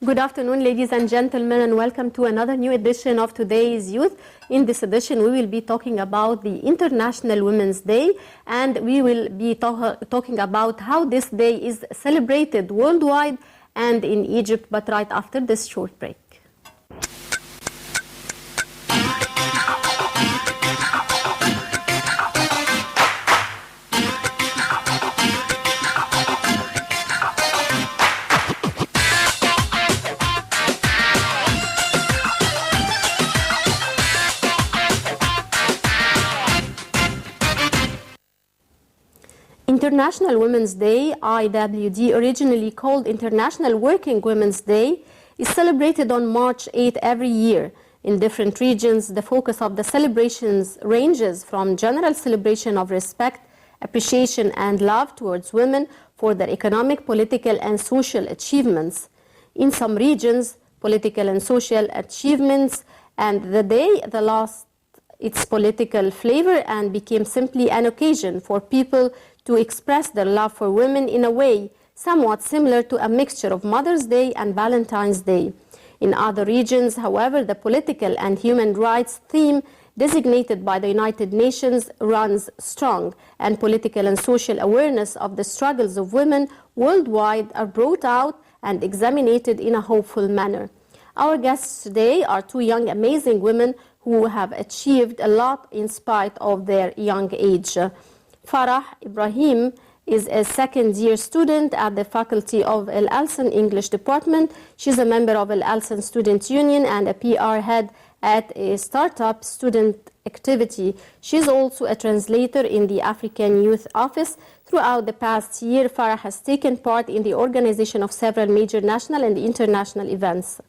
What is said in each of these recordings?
Good afternoon, ladies and gentlemen, and welcome to another new edition of Today's Youth. In this edition, we will be talking about the International Women's Day, and we will be talking about how this day is celebrated worldwide and in Egypt, but right after this short break. International Women's Day, IWD, originally called International Working Women's Day, is celebrated on March 8 every year. In different regions, the focus of the celebrations ranges from general celebration of respect, appreciation, and love towards women for their economic, political, and social achievements. In some regions, political and social achievements, and the day lost its political flavor and became simply an occasion for people to express their love for women in a way somewhat similar to a mixture of Mother's Day and Valentine's Day. In other regions, however, the political and human rights theme designated by the United Nations runs strong, and political and social awareness of the struggles of women worldwide are brought out and examined in a hopeful manner. Our guests today are two young, amazing women who have achieved a lot in spite of their young age. Farah Ibrahim is a second-year student at the Faculty of Al Alsan English Department. She's a member of Al Alsan Student Union and a PR head at a startup student activity. She's also a translator in the African Youth Office. Throughout the past year, Farah has taken part in the organization of several major national and international events.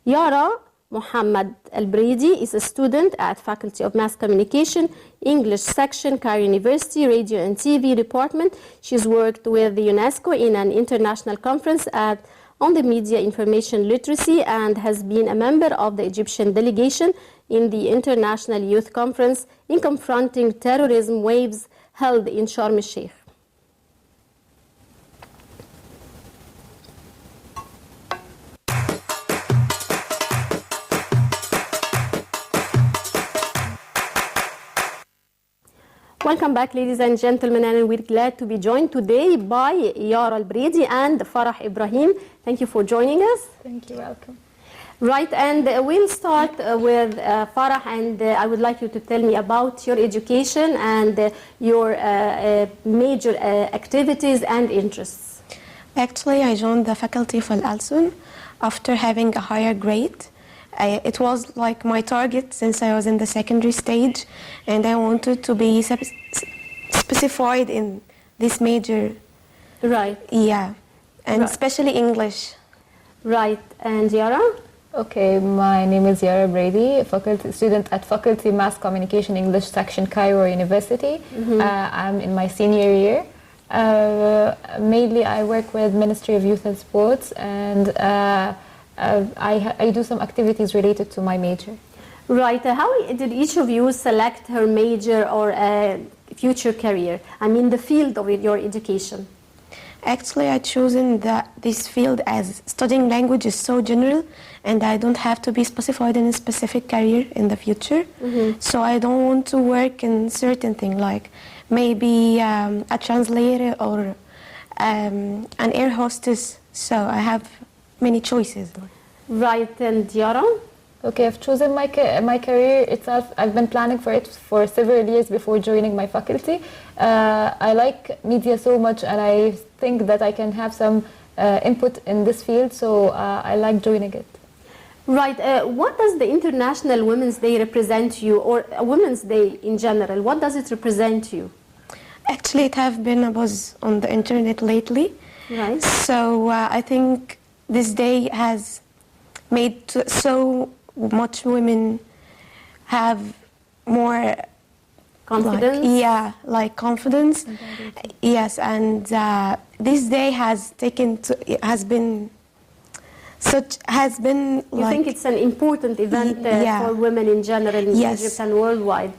Yara Muhammad Al-Brady is a student at Faculty of Mass Communication, English Section, Cairo University, Radio and TV Department. She's worked with the UNESCO in an international conference on the media information literacy and has been a member of the Egyptian delegation in the International Youth Conference in confronting terrorism waves held in Sharm el-Sheikh. Welcome back, ladies and gentlemen, and we're glad to be joined today by Yara Al-Brady and Farah Ibrahim. Thank you for joining us. Thank you. Welcome. Right, and we'll start with Farah, and I would like you to tell me about your education and your major activities and interests. Actually, I joined the Faculty of Al Alsan after having a higher grade. It was like my target since I was in the secondary stage, and I wanted to be specified in this major. Right. Yeah, and right. Especially English. Right, and Yara? Okay, my name is Yara Brady, student at Faculty Mass Communication English Section, Cairo University. Mm-hmm. I'm in my senior year. Mainly I work with Ministry of Youth and Sports, and I do some activities related to my major. Right. How did each of you select her major or future career? I mean, the field of your education. Actually, I chosen this field as studying language is so general, and I don't have to be specified in a specific career in the future. Mm-hmm. So I don't want to work in certain thing like maybe a translator or an air hostess. So I have many choices. Right, and Yara? Okay, I've chosen my career itself. I've been planning for it for several years before joining my faculty. I like media so much, and I think that I can have some input in this field, so I like joining it. Right. What does the International Women's Day represent to you, or a Women's Day in general? What does it represent to you? Actually, it has been a buzz on the internet lately. Right. So I think this day has made so much women have more confidence. Like confidence. Yes, and this day has been. You think it's an important event for women in general in Egypt and worldwide.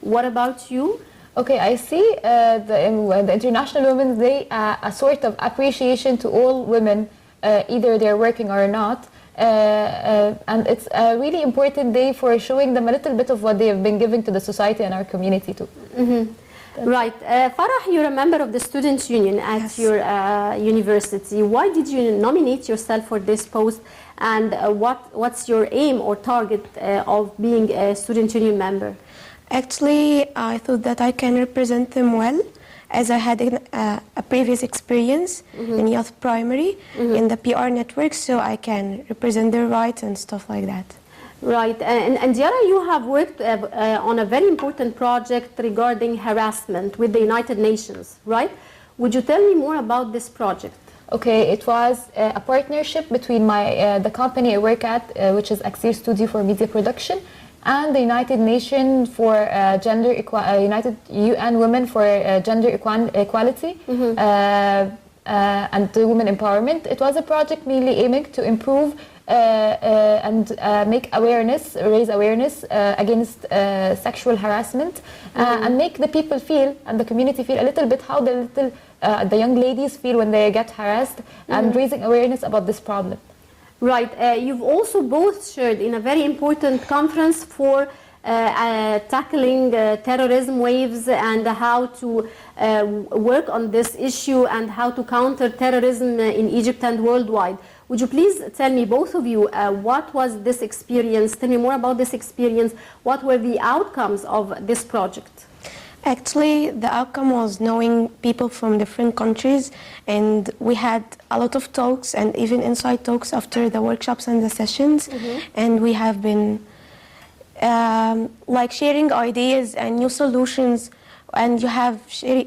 What about you? Okay, I see the International Women's Day a sort of appreciation to all women either they're working or not. And it's a really important day for showing them a little bit of what they have been giving to the society and our community too. Right. Farah, you're a member of the Students' Union at Yes. your university. Why did you nominate yourself for this post, and what's your aim or target of being a Student Union member? Actually, I thought that I can represent them well, as I had a previous experience in youth primary in the PR network, so I can represent their rights and stuff like that. Right. And Yara, you have worked on a very important project regarding harassment with the United Nations, right? Would you tell me more about this project? Okay, it was a partnership between the company I work at, which is Axir Studio for Media Production, and the United Nations for United UN Women for Gender Equality and Women Empowerment. It was a project mainly aiming to improve and raise awareness against sexual harassment, and make the people feel and the community feel a little bit how the young ladies feel when they get harassed, and raising awareness about this problem. Right. You've also both shared in a very important conference for tackling terrorism waves and how to work on this issue and how to counter terrorism in Egypt and worldwide. Would you please tell me, both of you, what was this experience? Tell me more about this experience. What were the outcomes of this project? Actually, the outcome was knowing people from different countries, and we had a lot of talks and even inside talks after the workshops and the sessions, and we have been like sharing ideas and new solutions, and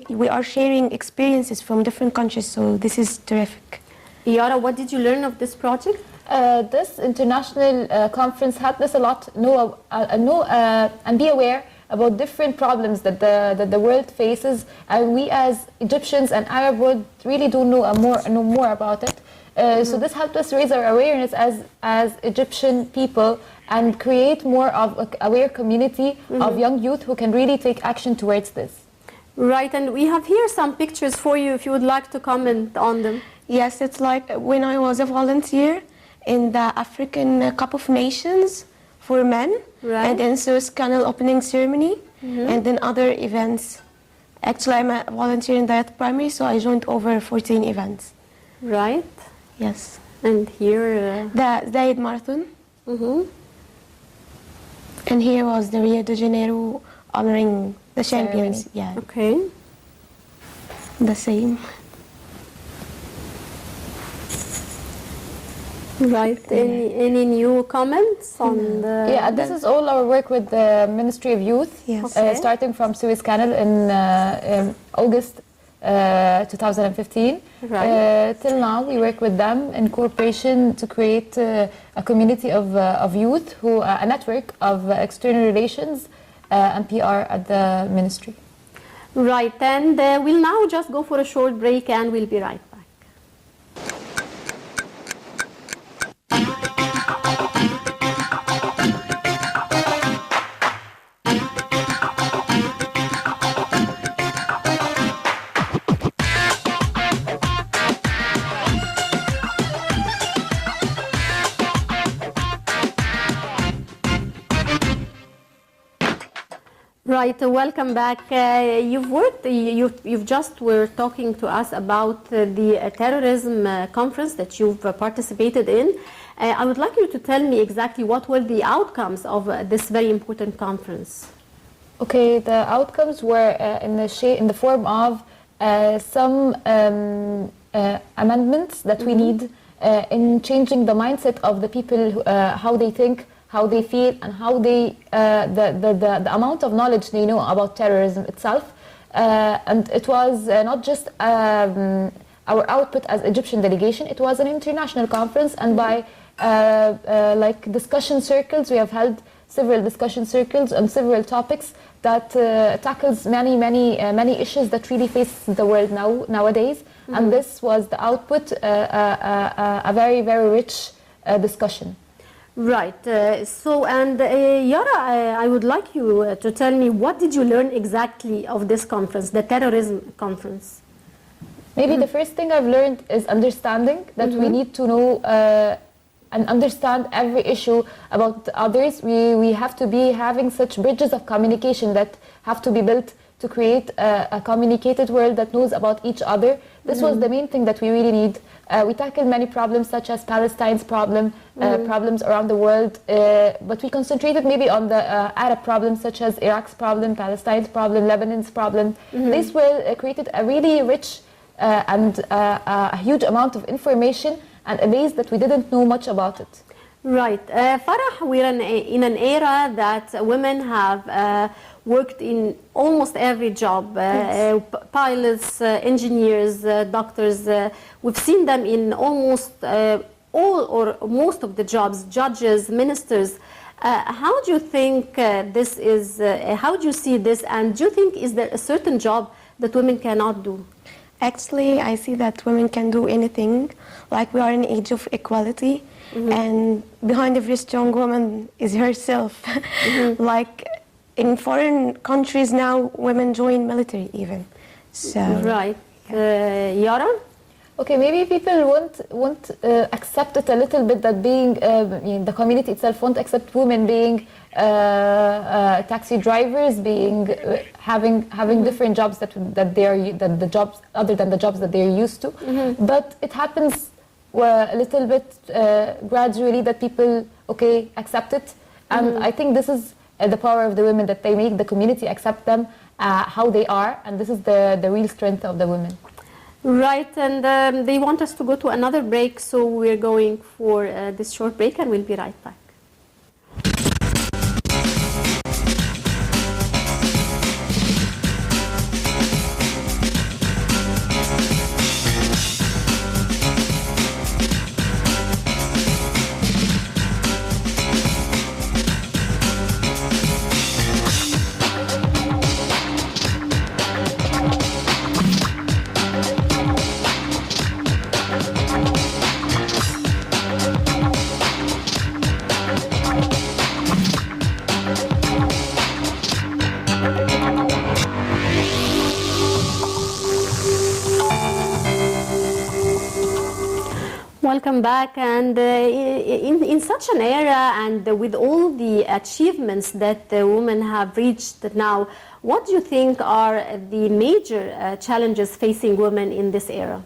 we are sharing experiences from different countries, so this is terrific. Yara, what did you learn of this project? This international conference helped us a lot know and be aware about different problems that the world faces, and we as Egyptians and Arab world really do know more about it. So this helped us raise our awareness as Egyptian people and create more of an aware community of young youth who can really take action towards this. Right, and we have here some pictures for you if you would like to comment on them. Yes, it's like when I was a volunteer in the African Cup of Nations for men, right, and then Suez Canal opening ceremony, and then other events. Actually, I'm a volunteer in the youth primary, so I joined over 14 events. Right. Yes. And here... The Zayed Marathon. And here was the Rio de Janeiro honoring the champions. Yeah. Okay. The same. Right. Any new comments on the... Yeah, this is all our work with the Ministry of Youth, Yes. starting from Suez Canal in August 2015. Right. Till now, we work with them in cooperation to create a community of youth, a network of external relations and PR at the ministry. Right, and we'll now just go for a short break and we'll be right back. Right, welcome back. You've just were talking to us about the terrorism conference that you've participated in. I would like you to tell me exactly what were the outcomes of this very important conference. Okay, the outcomes were in the form of some amendments that we need in changing the mindset of the people, how they think, how they feel, and how they the amount of knowledge they know about terrorism itself. And it was not just our output as Egyptian delegation, it was an international conference, and by like discussion circles, we have held several discussion circles on several topics that tackles many issues that really face the world nowadays. And this was the output, a very, very rich discussion. Right. Yara, I would like you to tell me, what did you learn exactly of this conference, the terrorism conference? Maybe the first thing I've learned is understanding that we need to know and understand every issue about others. We have to be having such bridges of communication that have to be built to create a communicated world that knows about each other. This was the main thing that we really need. We tackled many problems such as Palestine's problem, problems around the world, but we concentrated maybe on the Arab problems such as Iraq's problem, Palestine's problem, Lebanon's problem. These were created a really rich and a huge amount of information and a base that we didn't know much about it. Right. Farah, we're in an era that women have worked in almost every job, pilots, engineers, doctors. We've seen them in almost all or most of the jobs, judges, ministers. How do you think this is, how do you see this, and do you think is there a certain job that women cannot do? Actually, I see that women can do anything. Like, we are in an age of equality, and behind every strong woman is herself. Like, in foreign countries now, women join military even. So right. Yara? Okay, maybe people won't accept it a little bit that being the community itself won't accept women being taxi drivers, being having different jobs that the jobs other than the jobs that they're used to. But it happens a little bit gradually that people accept it, and I think this is the power of the women, that they make the community accept them how they are, and this is the real strength of the women. Right, and they want us to go to another break, so we're going for this short break, and we'll be right back. Welcome back, and in such an era and with all the achievements that the women have reached now, what do you think are the major challenges facing women in this era?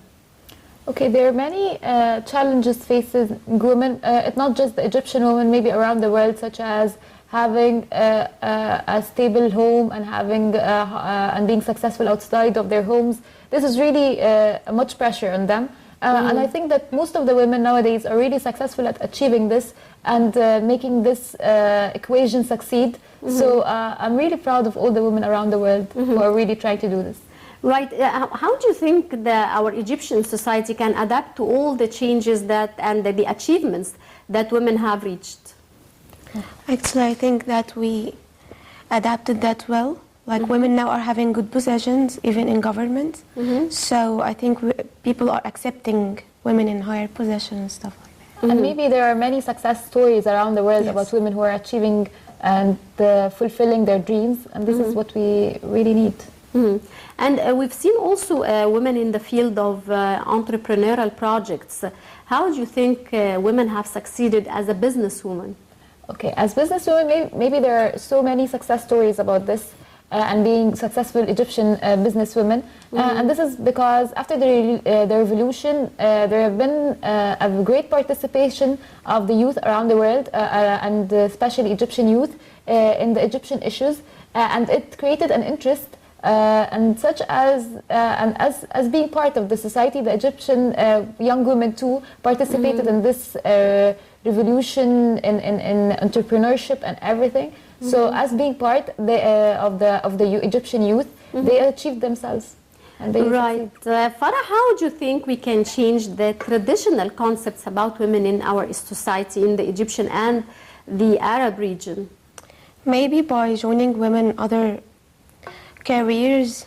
Okay, there are many challenges facing women, not just the Egyptian women, maybe around the world, such as having a stable home and having and being successful outside of their homes. This is really much pressure on them. And I think that most of the women nowadays are really successful at achieving this and making this equation succeed. So I'm really proud of all the women around the world who are really trying to do this. Right. How do you think that our Egyptian society can adapt to all the changes and the achievements that women have reached? actually, I think that we adapted that well. Like women now are having good positions, even in government. So I think people are accepting women in higher positions and stuff like that. And maybe there are many success stories around the world about women who are achieving and fulfilling their dreams. And this is what we really need. And we've seen also women in the field of entrepreneurial projects. How do you think women have succeeded as a businesswoman? Okay, as businesswomen, maybe there are so many success stories about this. And being successful Egyptian businesswomen. And this is because after the revolution, there have been a great participation of the youth around the world, and especially Egyptian youth, in the Egyptian issues. And it created an interest, and such as being part of the society, the Egyptian young women too participated in this revolution in entrepreneurship and everything. So, as being part of the Egyptian youth, they achieved themselves. And they right. Farah, how do you think we can change the traditional concepts about women in our society, in the Egyptian and the Arab region? Maybe by joining women other careers.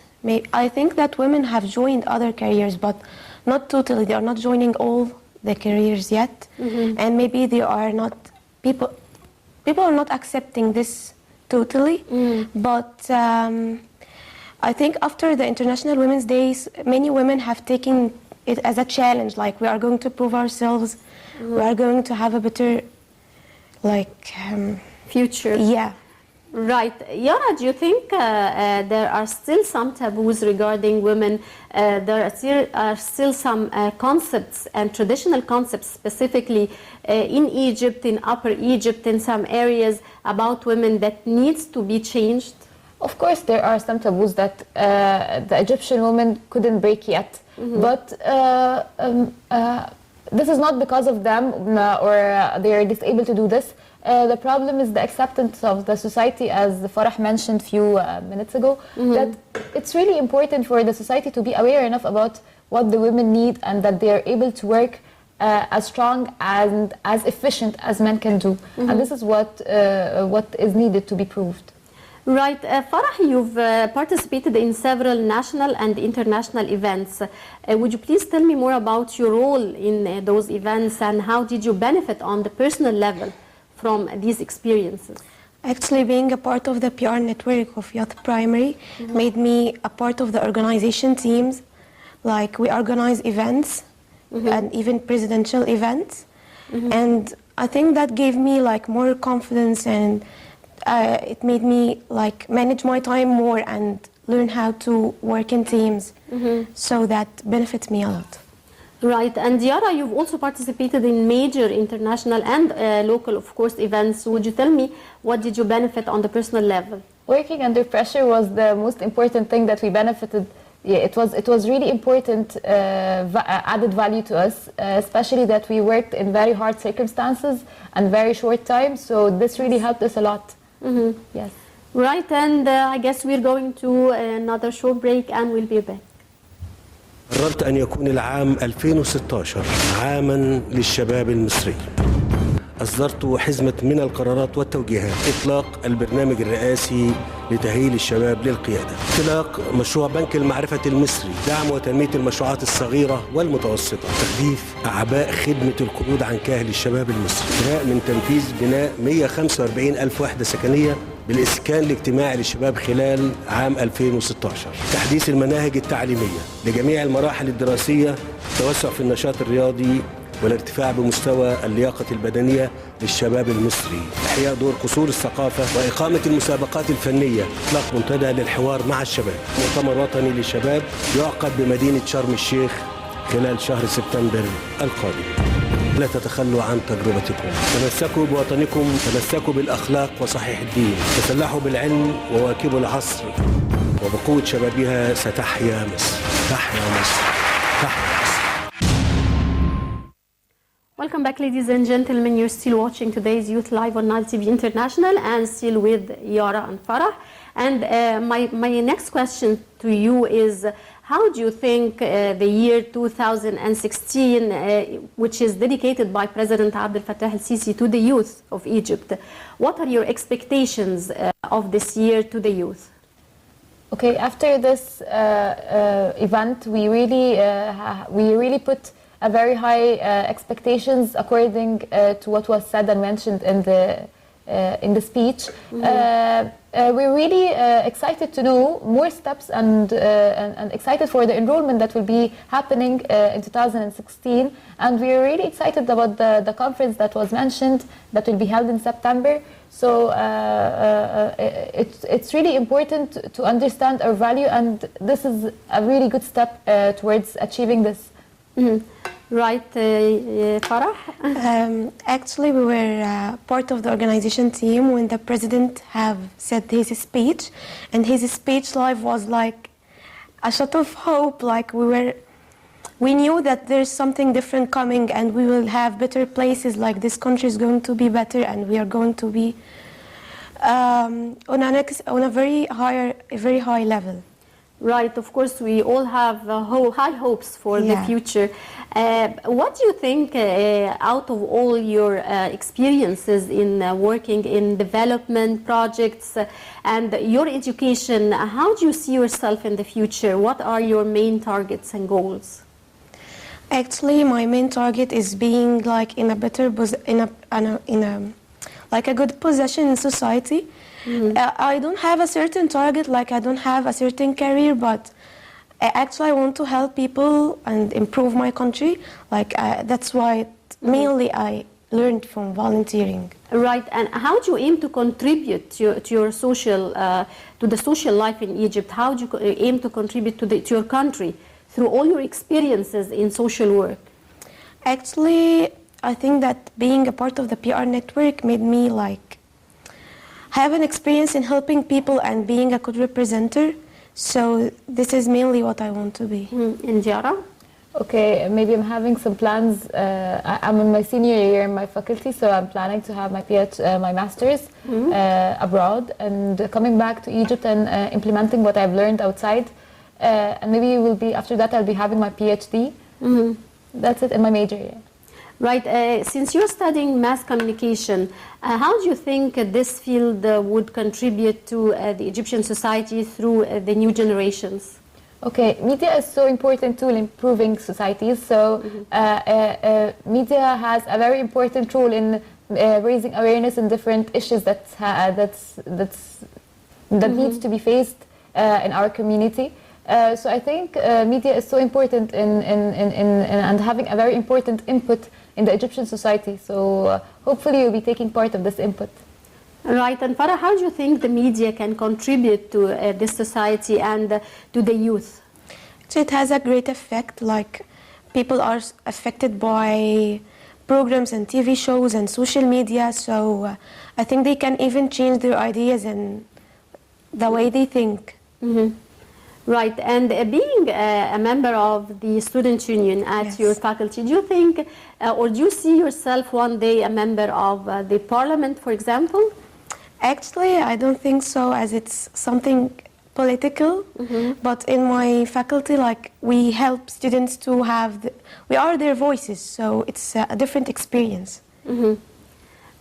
I think that women have joined other careers, but not totally. They are not joining all the careers yet. And maybe they are not people are not accepting this totally, but I think after the International Women's Days, many women have taken it as a challenge, like we are going to prove ourselves, we are going to have a better, like... future. Yeah. Right. Yara, do you think there are still some taboos regarding women? There are still some concepts and traditional concepts, specifically in Egypt, in Upper Egypt, in some areas about women that needs to be changed? Of course, there are some taboos that the Egyptian women couldn't break yet. But this is not because of them or they are disabled to do this. The problem is the acceptance of the society, as Farah mentioned a few minutes ago, that it's really important for the society to be aware enough about what the women need and that they are able to work as strong and as efficient as men can do. And this is what is needed to be proved. Right. Farah, you've participated in several national and international events. Would you please tell me more about your role in those events and how did you benefit on the personal level from these experiences? Actually, being a part of the PR network of Youth Primary made me a part of the organization teams. Like, we organize events and even presidential events. And I think that gave me like more confidence, and it made me like manage my time more and learn how to work in teams. So that benefits me a lot. Right, and Yara, you've also participated in major international and local, of course, events. Would you tell me what did you benefit on the personal level? Working under pressure was the most important thing that we benefited. Yeah, it was really important added value to us, especially that we worked in very hard circumstances and very short time. So this really helped us a lot. Yes. Right, and I guess we're going to another short break and we'll be back. قررت أن يكون العام 2016 عاما للشباب المصري. أصدرت حزمة من القرارات والتوجيهات: إطلاق البرنامج الرئاسي لتأهيل الشباب للقيادة، إطلاق مشروع بنك المعرفة المصري، دعم وتنمية المشروعات الصغيرة والمتوسطة، تخفيف أعباء خدمة القروض عن كاهل الشباب المصري، انتهاء من تنفيذ بناء 145 ألف وحدة سكنية بالإسكان الاجتماعي للشباب خلال عام 2016، تحديث المناهج التعليمية لجميع المراحل الدراسية، توسع في النشاط الرياضي والارتفاع بمستوى اللياقة البدنية للشباب المصري، إحياء دور قصور الثقافة وإقامة المسابقات الفنية، إطلاق منتدى للحوار مع الشباب، مؤتمر وطني للشباب يعقد بمدينة شرم الشيخ خلال شهر سبتمبر القادم. لا تتخلوا عن تجربتكم، تمسكوا بوطنكم، تمسكوا بالأخلاق وصحيح الدين، تسلحوا بالعلم وواكبوا العصر، وبقوة شبابها ستحيا مصر، تحيا مصر، تحيا مصر. Welcome back, ladies and gentlemen. You're still watching today's Youth Live on Nile TV International and still with Yara and Farah. And my next question to you is, how do you think the year 2016, which is dedicated by President Abdel Fattah el-Sisi to the youth of Egypt, what are your expectations of this year to the youth? Okay, after this event, we really put a very high expectations according to what was said and mentioned in the speech. We're really excited to know more steps and excited for the enrollment that will be happening in 2016. And we're really excited about the conference that was mentioned that will be held in September. So it's really important to understand our value, and this is a really good step towards achieving this. Right, Farah? Actually, we were part of the organization team when the president have said his speech, and his speech live was like a shot of hope. Like we knew that there's something different coming, and we will have better places. Like this country is going to be better, and we are going to be on a very high level. Right, of course, we all have high hopes for the future. What do you think, out of all your experiences in working in development projects and your education, how do you see yourself in the future? What are your main targets and goals? Actually, my main target is being like in a better like a good position in society, I don't have a certain target, like I don't have a certain career, but actually I want to help people and improve my country. Like that's why mainly I learned from volunteering. Right, and how do you aim to contribute to your social, to the social life in Egypt? How do you aim to contribute to your country through all your experiences in social work? Actually, I think that being a part of the PR network made me like have an experience in helping people and being a good representative. So this is mainly what I want to be. And Yara? Okay, maybe I'm having some plans. I'm in my senior year in my faculty, so I'm planning to have my my master's abroad and coming back to Egypt and implementing what I've learned outside. And maybe will be after that I'll be having my PhD. That's it in my major year. Right. Since you're studying mass communication, how do you think this field would contribute to the Egyptian society through the new generations? Okay, media is so important tool in improving societies. So media has a very important role in raising awareness in different issues that needs to be faced in our community. So I think media is so important in and having a very important input in the Egyptian society. So hopefully you'll be taking part of this input. Right, and Farah, how do you think the media can contribute to this society and to the youth? So it has a great effect, like people are affected by programs and TV shows and social media, so I think they can even change their ideas and the way they think. Right, and being a member of the student union at your faculty, do you think, or do you see yourself one day a member of the parliament, for example? Actually, I don't think so, as it's something political. But in my faculty, like we help students to have, we are their voices, so it's a different experience.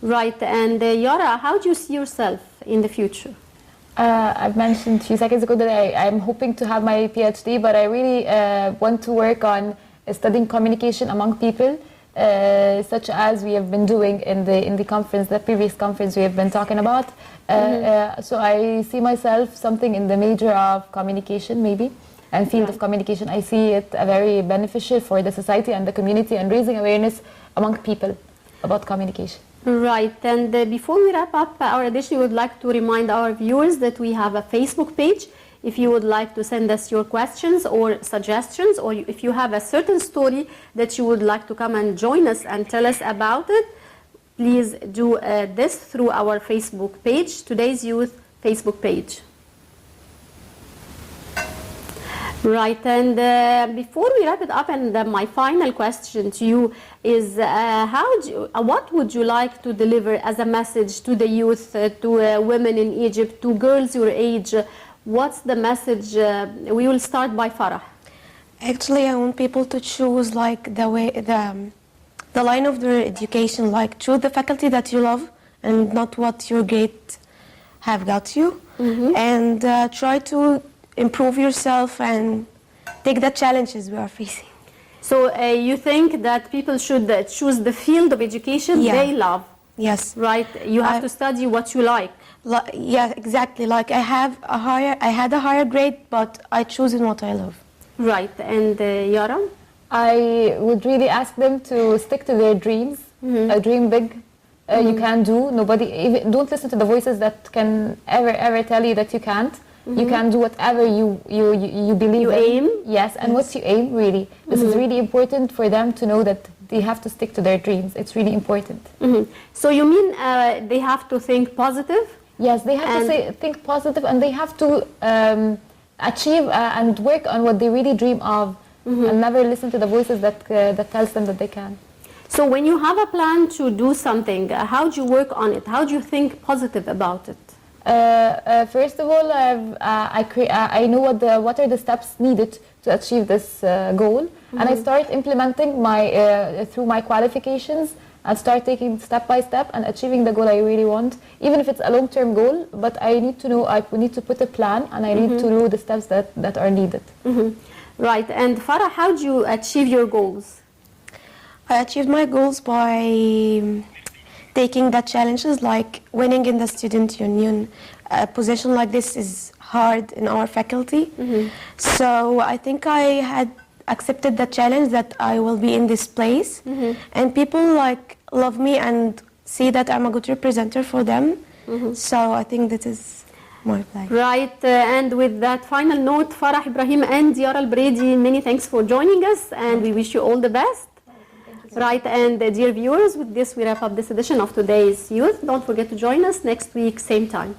Right, and Yara, how do you see yourself in the future? I've mentioned a few seconds ago that I'm hoping to have my PhD, but I really want to work on studying communication among people. Such as we have been doing in the conference, the previous conference we have been talking about. So I see myself something in the major of communication maybe, and field of communication. I see it very beneficial for the society and the community and raising awareness among people about communication. Right, and before we wrap up our edition, we would like to remind our viewers that we have a Facebook page. If you would like to send us your questions or suggestions, or if you have a certain story that you would like to come and join us and tell us about it, please do this through our Facebook page, Today's Youth Facebook page. Right, and before we wrap it up, and my final question to you is, what would you like to deliver as a message to the youth, to women in Egypt, to girls your age? What's the message? We will start by Farah. Actually, I want people to choose like the line of their education, like choose the faculty that you love and not what your grades have got you, and try to improve yourself and take the challenges we are facing. So you think that people should choose the field of education they love? Yes. Right. You have to study what you like. Yeah, exactly. Like I had a higher grade, but I choose in what I love. Right. And Yara? I would really ask them to stick to their dreams. Dream big. You can do. Don't listen to the voices that can ever tell you that you can't. You can do whatever you believe you in. Aim. Yes, and what you aim, really. This is really important for them to know that they have to stick to their dreams. It's really important. So you mean they have to think positive? Yes, they have to think positive, and they have to achieve and work on what they really dream of, and never listen to the voices that tells them that they can. So when you have a plan to do something, how do you work on it? How do you think positive about it? First of all, I know what are the steps needed to achieve this goal, and I start implementing through my qualifications. I start taking step by step and achieving the goal I really want, even if it's a long-term goal. But I need to know, I need to put a plan, and I need to know the steps that are needed. Right. And Farah, how do you achieve your goals? I achieved my goals by taking that challenges, like winning in the student union. A position like this is hard in our faculty. So I think I had accepted the challenge that I will be in this place, and people like love me and see that I'm a good representative for them. So I think this is my plan. Right, and with that final note, Farah Ibrahim and Yara Al-Brady, many thanks for joining us, and we wish you all the best. Right, and dear viewers, with this we wrap up this edition of Today's Youth. Don't forget to join us next week, same time.